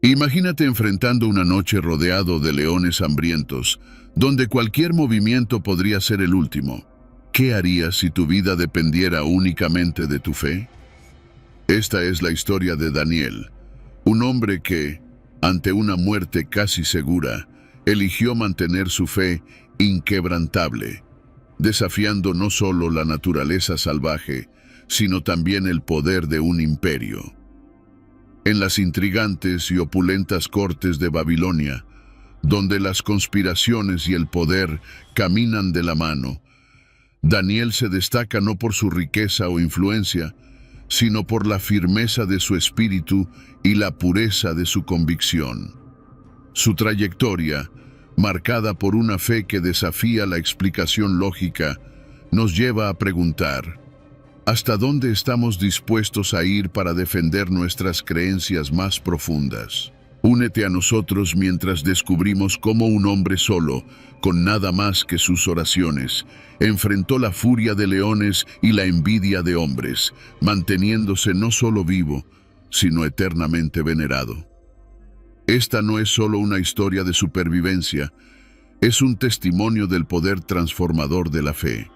Imagínate enfrentando una noche rodeado de leones hambrientos, donde cualquier movimiento podría ser el último. ¿Qué harías si tu vida dependiera únicamente de tu fe? Esta es la historia de Daniel, un hombre que, ante una muerte casi segura, eligió mantener su fe inquebrantable, desafiando no solo la naturaleza salvaje, sino también el poder de un imperio. En las intrigantes y opulentas cortes de Babilonia, donde las conspiraciones y el poder caminan de la mano, Daniel se destaca no por su riqueza o influencia, sino por la firmeza de su espíritu y la pureza de su convicción. Su trayectoria, marcada por una fe que desafía la explicación lógica, nos lleva a preguntar: ¿hasta dónde estamos dispuestos a ir para defender nuestras creencias más profundas? Únete a nosotros mientras descubrimos cómo un hombre solo, con nada más que sus oraciones, enfrentó la furia de leones y la envidia de hombres, manteniéndose no solo vivo, sino eternamente venerado. Esta no es solo una historia de supervivencia, es un testimonio del poder transformador de la fe.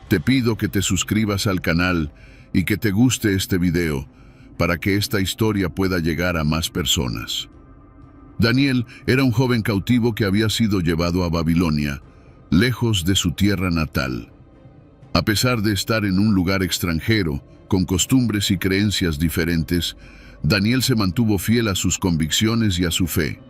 Te pido que te suscribas al canal y que te guste este video para que esta historia pueda llegar a más personas. Daniel era un joven cautivo que había sido llevado a Babilonia, lejos de su tierra natal. A pesar de estar en un lugar extranjero, con costumbres y creencias diferentes, Daniel se mantuvo fiel a sus convicciones y a su fe.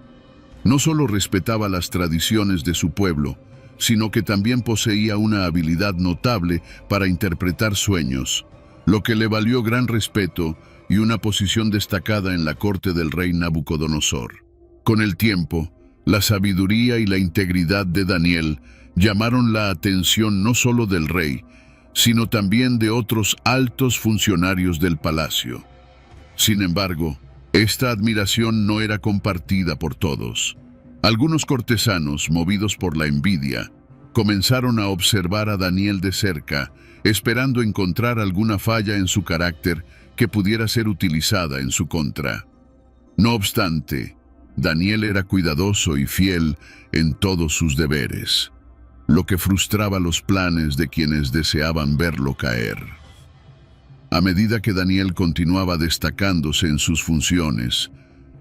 No solo respetaba las tradiciones de su pueblo, sino que también poseía una habilidad notable para interpretar sueños, lo que le valió gran respeto y una posición destacada en la corte del rey Nabucodonosor. Con el tiempo, la sabiduría y la integridad de Daniel llamaron la atención no solo del rey, sino también de otros altos funcionarios del palacio. Sin embargo, esta admiración no era compartida por todos. Algunos cortesanos, movidos por la envidia, comenzaron a observar a Daniel de cerca, esperando encontrar alguna falla en su carácter que pudiera ser utilizada en su contra. No obstante, Daniel era cuidadoso y fiel en todos sus deberes, lo que frustraba los planes de quienes deseaban verlo caer. A medida que Daniel continuaba destacándose en sus funciones,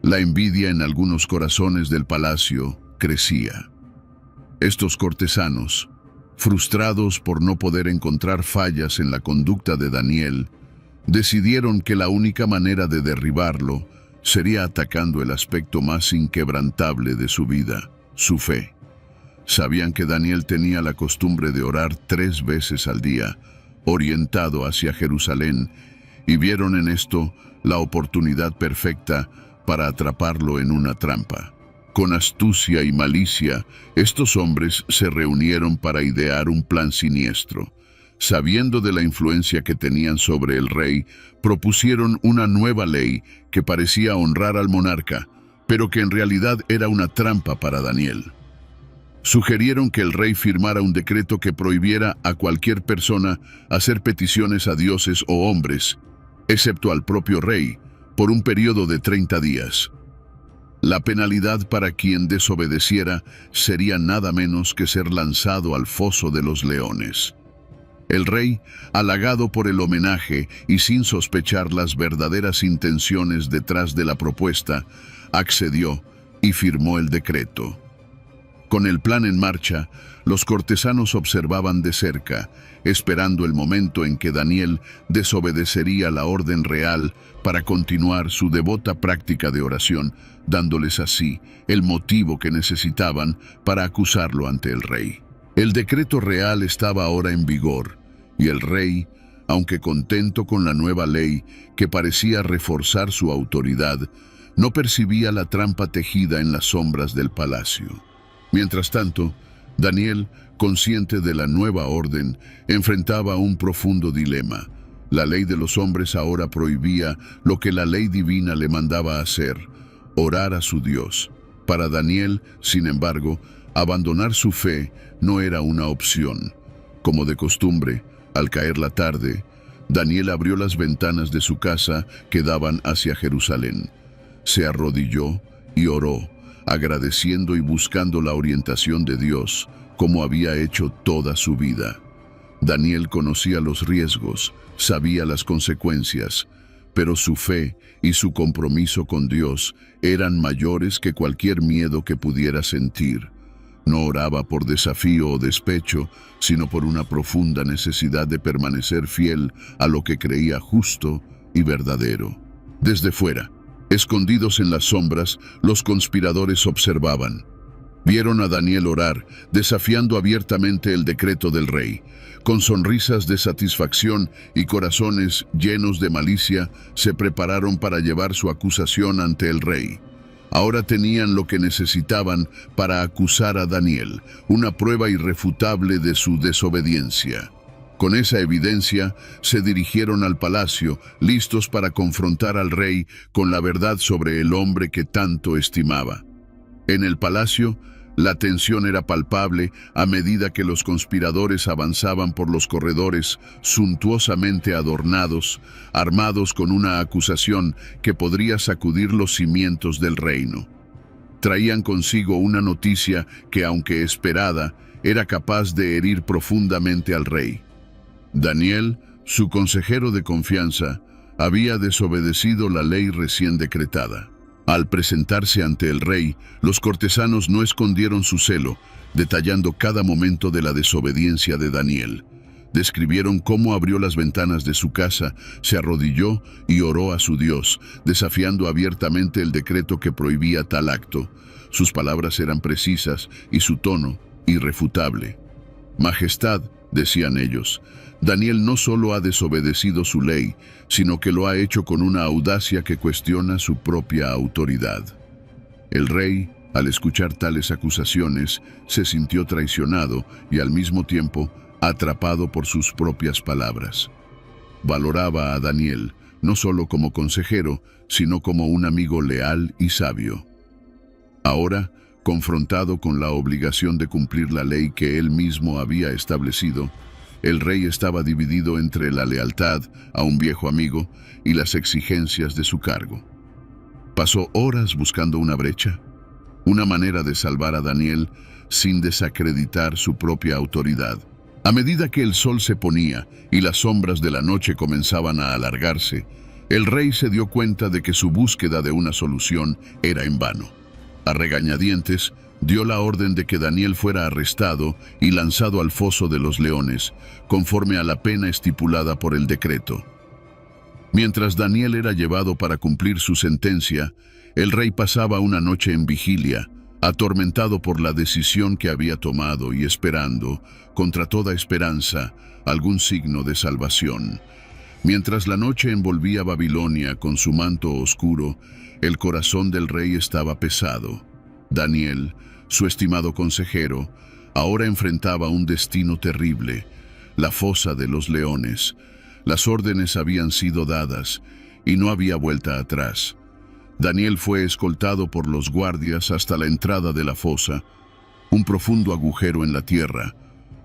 la envidia en algunos corazones del palacio crecía. Estos cortesanos, frustrados por no poder encontrar fallas en la conducta de Daniel, decidieron que la única manera de derribarlo sería atacando el aspecto más inquebrantable de su vida, su fe. Sabían que Daniel tenía la costumbre de orar 3 veces al día, orientado hacia Jerusalén, y vieron en esto la oportunidad perfecta para atraparlo en una trampa. Con astucia y malicia, estos hombres se reunieron para idear un plan siniestro. Sabiendo de la influencia que tenían sobre el rey, propusieron una nueva ley que parecía honrar al monarca, pero que en realidad era una trampa para Daniel. Sugirieron que el rey firmara un decreto que prohibiera a cualquier persona hacer peticiones a dioses o hombres, excepto al propio rey, por un periodo de 30 días. La penalidad para quien desobedeciera sería nada menos que ser lanzado al foso de los leones. El rey, halagado por el homenaje y sin sospechar las verdaderas intenciones detrás de la propuesta, accedió y firmó el decreto. Con el plan en marcha, los cortesanos observaban de cerca, esperando el momento en que Daniel desobedecería la orden real para continuar su devota práctica de oración, dándoles así el motivo que necesitaban para acusarlo ante el rey. El decreto real estaba ahora en vigor, y el rey, aunque contento con la nueva ley que parecía reforzar su autoridad, no percibía la trampa tejida en las sombras del palacio. Mientras tanto, Daniel, consciente de la nueva orden, enfrentaba un profundo dilema. La ley de los hombres ahora prohibía lo que la ley divina le mandaba hacer: orar a su Dios. Para Daniel, sin embargo, abandonar su fe no era una opción. Como de costumbre, al caer la tarde, Daniel abrió las ventanas de su casa que daban hacia Jerusalén. se arrodilló y oró, agradeciendo y buscando la orientación de Dios, como había hecho toda su vida. Daniel conocía los riesgos, sabía las consecuencias, pero su fe y su compromiso con Dios eran mayores que cualquier miedo que pudiera sentir. No oraba por desafío o despecho, sino por una profunda necesidad de permanecer fiel a lo que creía justo y verdadero. Desde fuera, escondidos en las sombras, los conspiradores observaban. Vieron a Daniel orar, desafiando abiertamente el decreto del rey. Con sonrisas de satisfacción y corazones llenos de malicia, se prepararon para llevar su acusación ante el rey. Ahora tenían lo que necesitaban para acusar a Daniel, una prueba irrefutable de su desobediencia. Con esa evidencia, se dirigieron al palacio, listos para confrontar al rey con la verdad sobre el hombre que tanto estimaba. En el palacio, la tensión era palpable a medida que los conspiradores avanzaban por los corredores suntuosamente adornados, armados con una acusación que podría sacudir los cimientos del reino. Traían consigo una noticia que, aunque esperada, era capaz de herir profundamente al rey. Daniel, su consejero de confianza, había desobedecido la ley recién decretada. Al presentarse ante el rey, los cortesanos no escondieron su celo, detallando cada momento de la desobediencia de Daniel. Describieron cómo abrió las ventanas de su casa, se arrodilló y oró a su Dios, desafiando abiertamente el decreto que prohibía tal acto. Sus palabras eran precisas y su tono irrefutable. «Majestad», decían ellos, Daniel no solo ha desobedecido su ley, sino que lo ha hecho con una audacia que cuestiona su propia autoridad. El rey, al escuchar tales acusaciones, se sintió traicionado y al mismo tiempo atrapado por sus propias palabras. Valoraba a Daniel, no solo como consejero, sino como un amigo leal y sabio. Ahora, confrontado con la obligación de cumplir la ley que él mismo había establecido, el rey estaba dividido entre la lealtad a un viejo amigo y las exigencias de su cargo. Pasó horas buscando una brecha, una manera de salvar a Daniel sin desacreditar su propia autoridad. A medida que el sol se ponía y las sombras de la noche comenzaban a alargarse, el rey se dio cuenta de que su búsqueda de una solución era en vano. A regañadientes, dio la orden de que Daniel fuera arrestado y lanzado al foso de los leones, conforme a la pena estipulada por el decreto. Mientras Daniel era llevado para cumplir su sentencia, el rey pasaba una noche en vigilia, atormentado por la decisión que había tomado y esperando, contra toda esperanza, algún signo de salvación. Mientras la noche envolvía Babilonia con su manto oscuro, el corazón del rey estaba pesado. Daniel, su estimado consejero, ahora enfrentaba un destino terrible, la fosa de los leones. Las órdenes habían sido dadas y no había vuelta atrás. Daniel fue escoltado por los guardias hasta la entrada de la fosa, un profundo agujero en la tierra,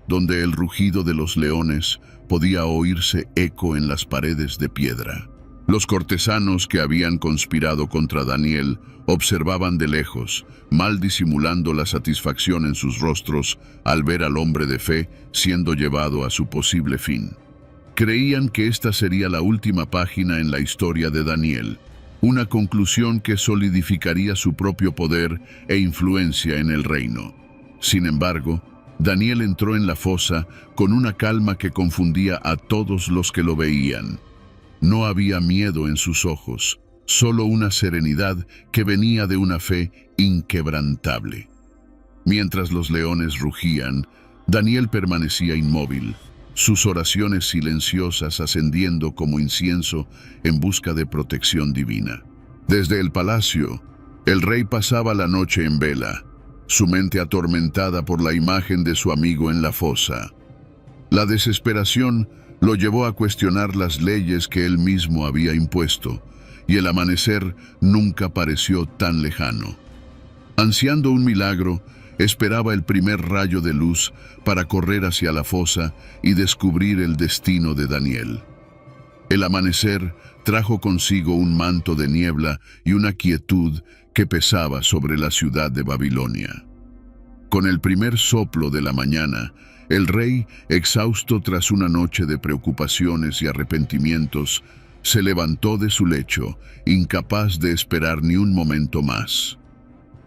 donde el rugido de los leones podía oírse eco en las paredes de piedra. Los cortesanos que habían conspirado contra Daniel observaban de lejos, mal disimulando la satisfacción en sus rostros al ver al hombre de fe siendo llevado a su posible fin. Creían que esta sería la última página en la historia de Daniel, una conclusión que solidificaría su propio poder e influencia en el reino. Sin embargo, Daniel entró en la fosa con una calma que confundía a todos los que lo veían. No había miedo en sus ojos, solo una serenidad que venía de una fe inquebrantable. Mientras los leones rugían, Daniel permanecía inmóvil, sus oraciones silenciosas ascendiendo como incienso en busca de protección divina. Desde el palacio, el rey pasaba la noche en vela, su mente atormentada por la imagen de su amigo en la fosa. La desesperación lo llevó a cuestionar las leyes que él mismo había impuesto, y el amanecer nunca pareció tan lejano. Ansiando un milagro, esperaba el primer rayo de luz para correr hacia la fosa y descubrir el destino de Daniel. El amanecer trajo consigo un manto de niebla y una quietud que pesaba sobre la ciudad de Babilonia. Con el primer soplo de la mañana, el rey, exhausto tras una noche de preocupaciones y arrepentimientos, se levantó de su lecho, incapaz de esperar ni un momento más.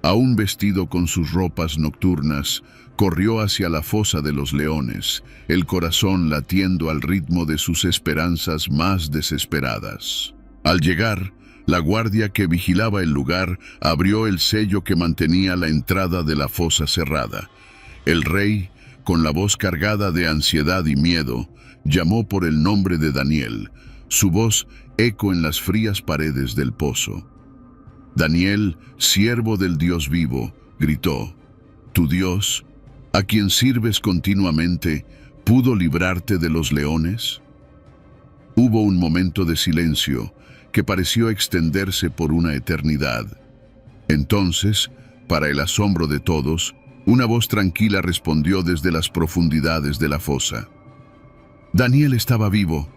Aún vestido con sus ropas nocturnas, corrió hacia la fosa de los leones, el corazón latiendo al ritmo de sus esperanzas más desesperadas. Al llegar, la guardia que vigilaba el lugar abrió el sello que mantenía la entrada de la fosa cerrada. El rey, con la voz cargada de ansiedad y miedo, llamó por el nombre de Daniel. Su voz eco en las frías paredes del pozo. Daniel, siervo del Dios vivo, gritó: «¿Tu Dios, a quien sirves continuamente, pudo librarte de los leones?» Hubo un momento de silencio que pareció extenderse por una eternidad. Entonces, para el asombro de todos, una voz tranquila respondió desde las profundidades de la fosa. Daniel estaba vivo.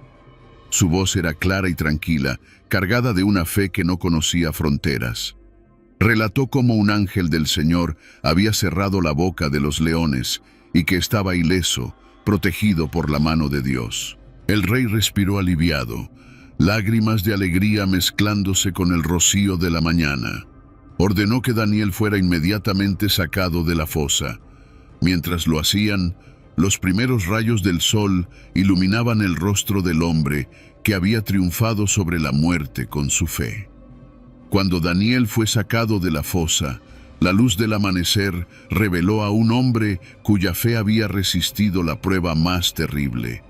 Su voz era clara y tranquila, cargada de una fe que no conocía fronteras. Relató cómo un ángel del Señor había cerrado la boca de los leones y que estaba ileso, protegido por la mano de Dios. El rey respiró aliviado, lágrimas de alegría mezclándose con el rocío de la mañana. Ordenó que Daniel fuera inmediatamente sacado de la fosa. Mientras lo hacían, los primeros rayos del sol iluminaban el rostro del hombre que había triunfado sobre la muerte con su fe. Cuando Daniel fue sacado de la fosa, la luz del amanecer reveló a un hombre cuya fe había resistido la prueba más terrible.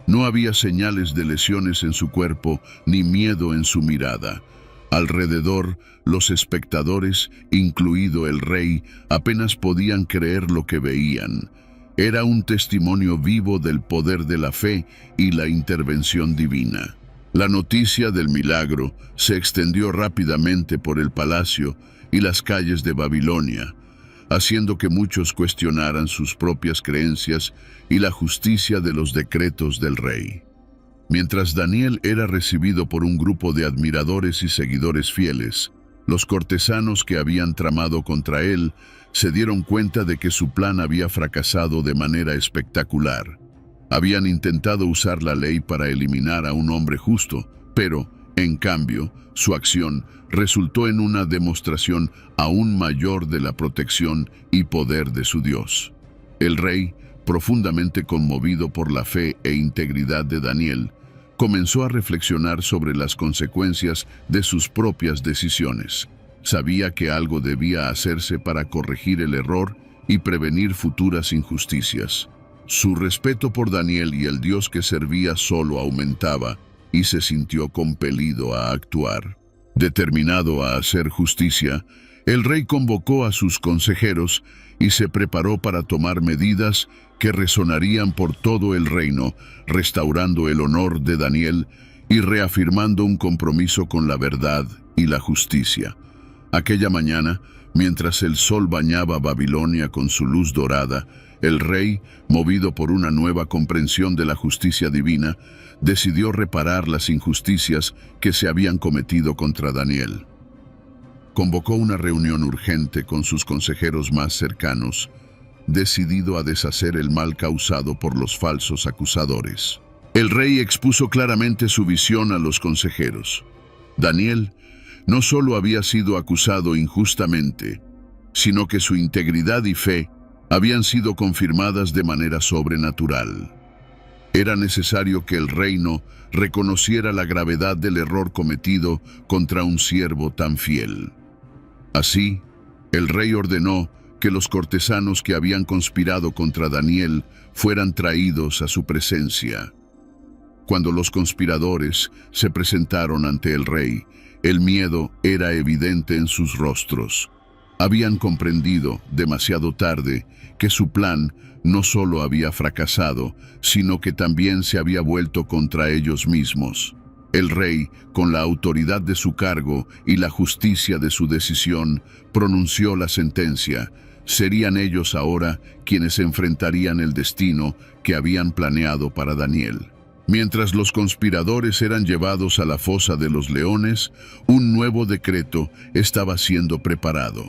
No había señales de lesiones en su cuerpo ni miedo en su mirada. Alrededor, los espectadores, incluido el rey, apenas podían creer lo que veían. Era un testimonio vivo del poder de la fe y la intervención divina. La noticia del milagro se extendió rápidamente por el palacio y las calles de Babilonia, haciendo que muchos cuestionaran sus propias creencias y la justicia de los decretos del rey. Mientras Daniel era recibido por un grupo de admiradores y seguidores fieles, los cortesanos que habían tramado contra él se dieron cuenta de que su plan había fracasado de manera espectacular. Habían intentado usar la ley para eliminar a un hombre justo, pero, en cambio, su acción resultó en una demostración aún mayor de la protección y poder de su Dios. El rey, profundamente conmovido por la fe e integridad de Daniel, comenzó a reflexionar sobre las consecuencias de sus propias decisiones. Sabía que algo debía hacerse para corregir el error y prevenir futuras injusticias. Su respeto por Daniel y el Dios que servía solo aumentaba y se sintió compelido a actuar. Determinado a hacer justicia, el rey convocó a sus consejeros y se preparó para tomar medidas que resonarían por todo el reino, restaurando el honor de Daniel y reafirmando un compromiso con la verdad y la justicia. Aquella mañana, mientras el sol bañaba Babilonia con su luz dorada, el rey, movido por una nueva comprensión de la justicia divina, decidió reparar las injusticias que se habían cometido contra Daniel. Convocó una reunión urgente con sus consejeros más cercanos, decidido a deshacer el mal causado por los falsos acusadores. El rey expuso claramente su visión a los consejeros. Daniel no solo había sido acusado injustamente, sino que su integridad y fe habían sido confirmadas de manera sobrenatural. Era necesario que el reino reconociera la gravedad del error cometido contra un siervo tan fiel. Así, el rey ordenó que los cortesanos que habían conspirado contra Daniel fueran traídos a su presencia. Cuando los conspiradores se presentaron ante el rey, el miedo era evidente en sus rostros. Habían comprendido, demasiado tarde, que su plan no solo había fracasado, sino que también se había vuelto contra ellos mismos. El rey, con la autoridad de su cargo y la justicia de su decisión, pronunció la sentencia. Serían ellos ahora quienes enfrentarían el destino que habían planeado para Daniel. Mientras los conspiradores eran llevados a la fosa de los leones, un nuevo decreto estaba siendo preparado.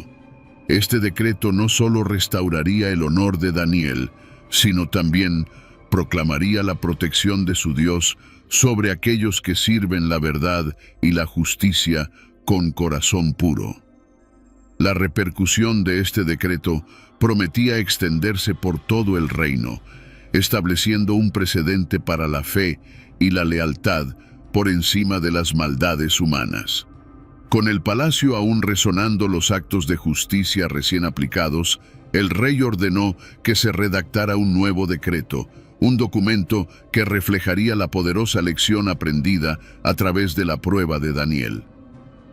Este decreto no solo restauraría el honor de Daniel, sino también proclamaría la protección de su Dios sobre aquellos que sirven la verdad y la justicia con corazón puro. La repercusión de este decreto prometía extenderse por todo el reino, estableciendo un precedente para la fe y la lealtad por encima de las maldades humanas. Con el palacio aún resonando los actos de justicia recién aplicados, el rey ordenó que se redactara un nuevo decreto, un documento que reflejaría la poderosa lección aprendida a través de la prueba de Daniel.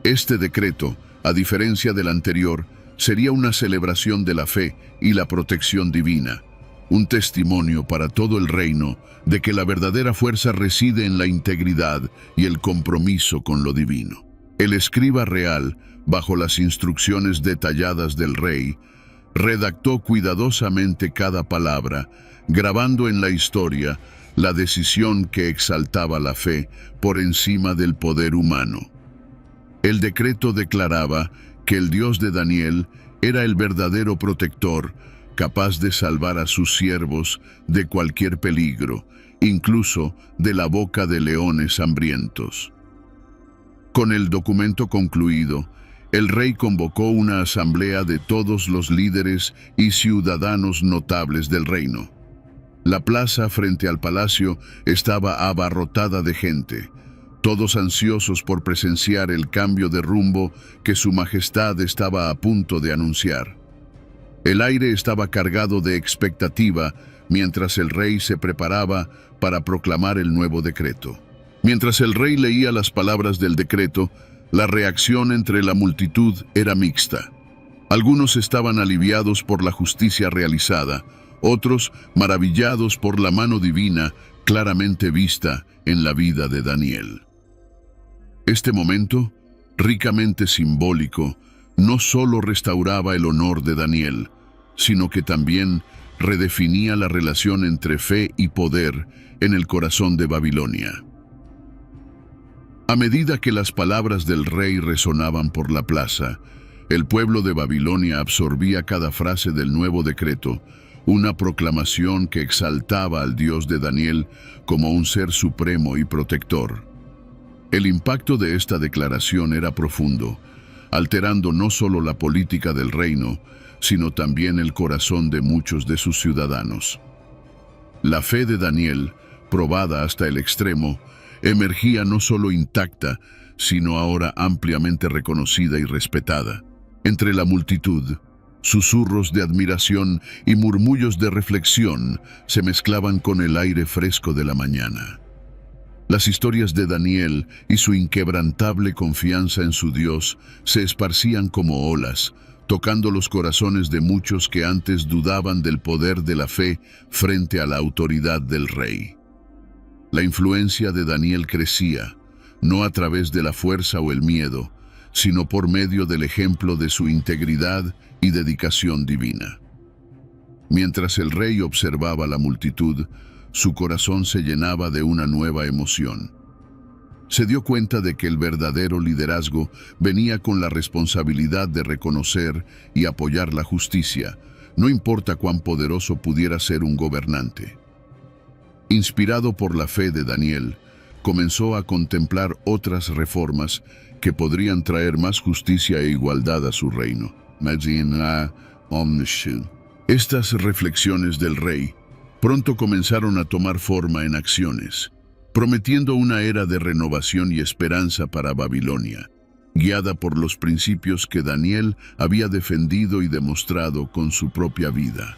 Este decreto, a diferencia del anterior, sería una celebración de la fe y la protección divina, un testimonio para todo el reino de que la verdadera fuerza reside en la integridad y el compromiso con lo divino. El escriba real, bajo las instrucciones detalladas del rey, redactó cuidadosamente cada palabra, grabando en la historia la decisión que exaltaba la fe por encima del poder humano. El decreto declaraba que el Dios de Daniel era el verdadero protector, capaz de salvar a sus siervos de cualquier peligro, incluso de la boca de leones hambrientos. Con el documento concluido, el rey convocó una asamblea de todos los líderes y ciudadanos notables del reino. La plaza frente al palacio estaba abarrotada de gente, todos ansiosos por presenciar el cambio de rumbo que su majestad estaba a punto de anunciar. El aire estaba cargado de expectativa mientras el rey se preparaba para proclamar el nuevo decreto. Mientras el rey leía las palabras del decreto, la reacción entre la multitud era mixta. Algunos estaban aliviados por la justicia realizada, otros maravillados por la mano divina claramente vista en la vida de Daniel. Este momento, ricamente simbólico, no solo restauraba el honor de Daniel, sino que también redefinía la relación entre fe y poder en el corazón de Babilonia. A medida que las palabras del rey resonaban por la plaza, el pueblo de Babilonia absorbía cada frase del nuevo decreto, una proclamación que exaltaba al Dios de Daniel como un ser supremo y protector. El impacto de esta declaración era profundo, alterando no solo la política del reino, sino también el corazón de muchos de sus ciudadanos. La fe de Daniel, probada hasta el extremo, emergía no solo intacta, sino ahora ampliamente reconocida y respetada. Entre la multitud, susurros de admiración y murmullos de reflexión se mezclaban con el aire fresco de la mañana. Las historias de Daniel y su inquebrantable confianza en su Dios se esparcían como olas, tocando los corazones de muchos que antes dudaban del poder de la fe frente a la autoridad del rey. La influencia de Daniel crecía, no a través de la fuerza o el miedo, sino por medio del ejemplo de su integridad y dedicación divina. Mientras el rey observaba la multitud, su corazón se llenaba de una nueva emoción. Se dio cuenta de que el verdadero liderazgo venía con la responsabilidad de reconocer y apoyar la justicia, no importa cuán poderoso pudiera ser un gobernante. Inspirado por la fe de Daniel, comenzó a contemplar otras reformas que podrían traer más justicia e igualdad a su reino. Estas reflexiones del rey pronto comenzaron a tomar forma en acciones, prometiendo una era de renovación y esperanza para Babilonia, guiada por los principios que Daniel había defendido y demostrado con su propia vida.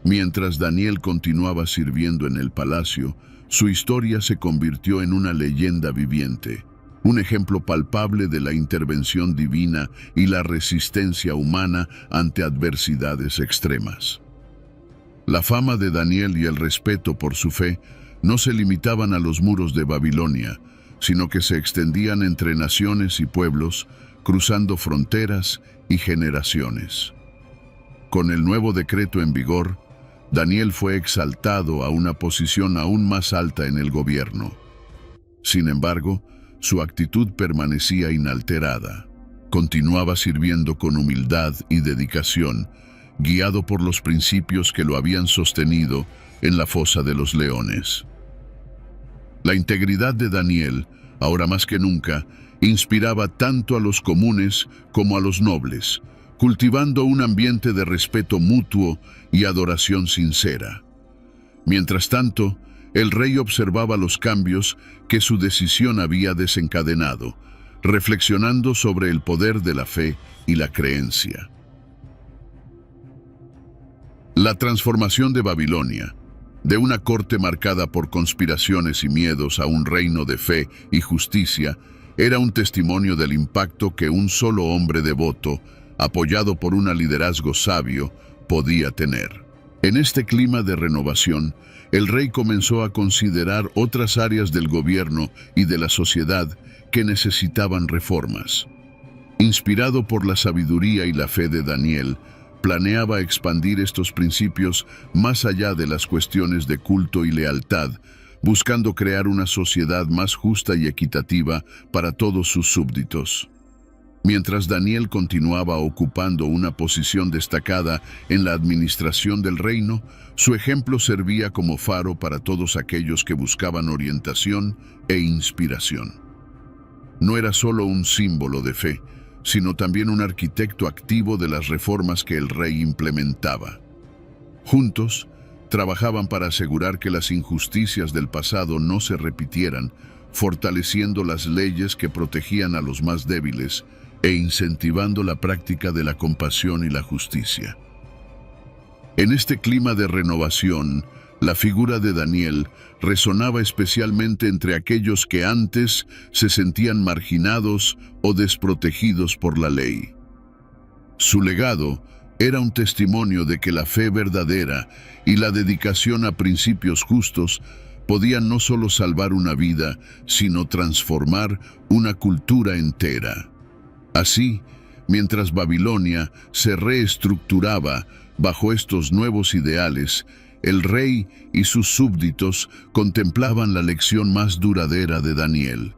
Mientras Daniel continuaba sirviendo en el palacio, su historia se convirtió en una leyenda viviente, un ejemplo palpable de la intervención divina y la resistencia humana ante adversidades extremas. La fama de Daniel y el respeto por su fe no se limitaban a los muros de Babilonia, sino que se extendían entre naciones y pueblos, cruzando fronteras y generaciones. Con el nuevo decreto en vigor, Daniel fue exaltado a una posición aún más alta en el gobierno. Sin embargo, su actitud permanecía inalterada. Continuaba sirviendo con humildad y dedicación, guiado por los principios que lo habían sostenido en la fosa de los leones. La integridad de Daniel, ahora más que nunca, inspiraba tanto a los comunes como a los nobles, cultivando un ambiente de respeto mutuo y adoración sincera. Mientras tanto, el rey observaba los cambios que su decisión había desencadenado, reflexionando sobre el poder de la fe y la creencia. La transformación de Babilonia, de una corte marcada por conspiraciones y miedos a un reino de fe y justicia, era un testimonio del impacto que un solo hombre devoto, apoyado por un liderazgo sabio, podía tener. En este clima de renovación, el rey comenzó a considerar otras áreas del gobierno y de la sociedad que necesitaban reformas. Inspirado por la sabiduría y la fe de Daniel, planeaba expandir estos principios más allá de las cuestiones de culto y lealtad, buscando crear una sociedad más justa y equitativa para todos sus súbditos. Mientras Daniel continuaba ocupando una posición destacada en la administración del reino, su ejemplo servía como faro para todos aquellos que buscaban orientación e inspiración. No era solo un símbolo de fe, sino también un arquitecto activo de las reformas que el rey implementaba. Juntos, trabajaban para asegurar que las injusticias del pasado no se repitieran, fortaleciendo las leyes que protegían a los más débiles e incentivando la práctica de la compasión y la justicia. En este clima de renovación, la figura de Daniel resonaba especialmente entre aquellos que antes se sentían marginados o desprotegidos por la ley. Su legado era un testimonio de que la fe verdadera y la dedicación a principios justos podían no solo salvar una vida, sino transformar una cultura entera. Así, mientras Babilonia se reestructuraba bajo estos nuevos ideales, el rey y sus súbditos contemplaban la lección más duradera de Daniel,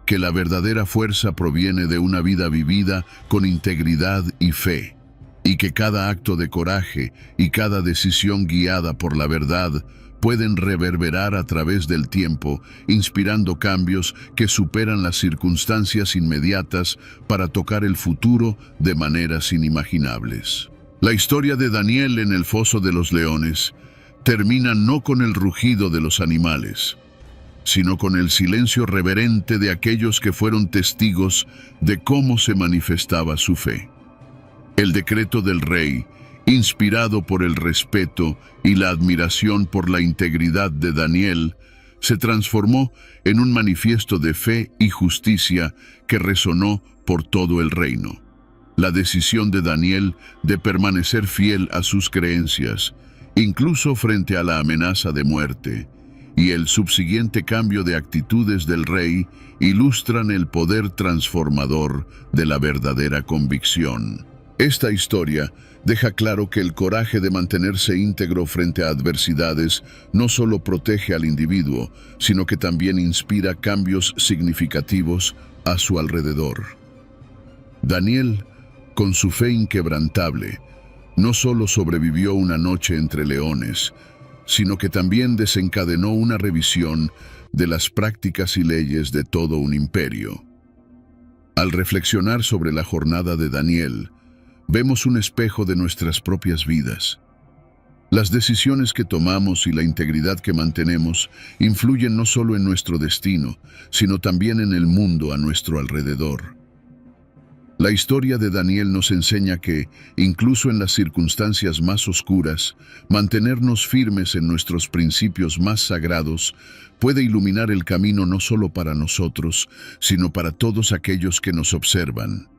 que la verdadera fuerza proviene de una vida vivida con integridad y fe, y que cada acto de coraje y cada decisión guiada por la verdad pueden reverberar a través del tiempo, inspirando cambios que superan las circunstancias inmediatas para tocar el futuro de maneras inimaginables. La historia de Daniel en el foso de los leones termina no con el rugido de los animales, sino con el silencio reverente de aquellos que fueron testigos de cómo se manifestaba su fe. El decreto del rey, inspirado por el respeto y la admiración por la integridad de Daniel, se transformó en un manifiesto de fe y justicia que resonó por todo el reino. La decisión de Daniel de permanecer fiel a sus creencias, incluso frente a la amenaza de muerte, y el subsiguiente cambio de actitudes del rey ilustran el poder transformador de la verdadera convicción. Esta historia deja claro que el coraje de mantenerse íntegro frente a adversidades no solo protege al individuo, sino que también inspira cambios significativos a su alrededor. Daniel, con su fe inquebrantable, no solo sobrevivió una noche entre leones, sino que también desencadenó una revisión de las prácticas y leyes de todo un imperio. Al reflexionar sobre la jornada de Daniel, vemos un espejo de nuestras propias vidas. Las decisiones que tomamos y la integridad que mantenemos influyen no solo en nuestro destino, sino también en el mundo a nuestro alrededor. La historia de Daniel nos enseña que, incluso en las circunstancias más oscuras, mantenernos firmes en nuestros principios más sagrados puede iluminar el camino no solo para nosotros, sino para todos aquellos que nos observan.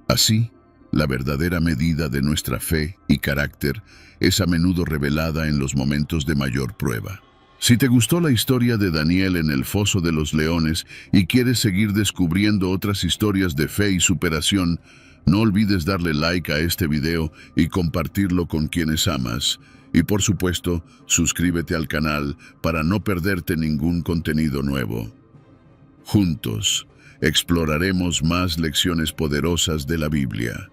Así, la verdadera medida de nuestra fe y carácter es a menudo revelada en los momentos de mayor prueba. Si te gustó la historia de Daniel en el foso de los leones y quieres seguir descubriendo otras historias de fe y superación, No olvides darle like a este video y compartirlo con quienes amas. Y por supuesto, suscríbete al canal para no perderte ningún contenido nuevo. Juntos, exploraremos más lecciones poderosas de la Biblia.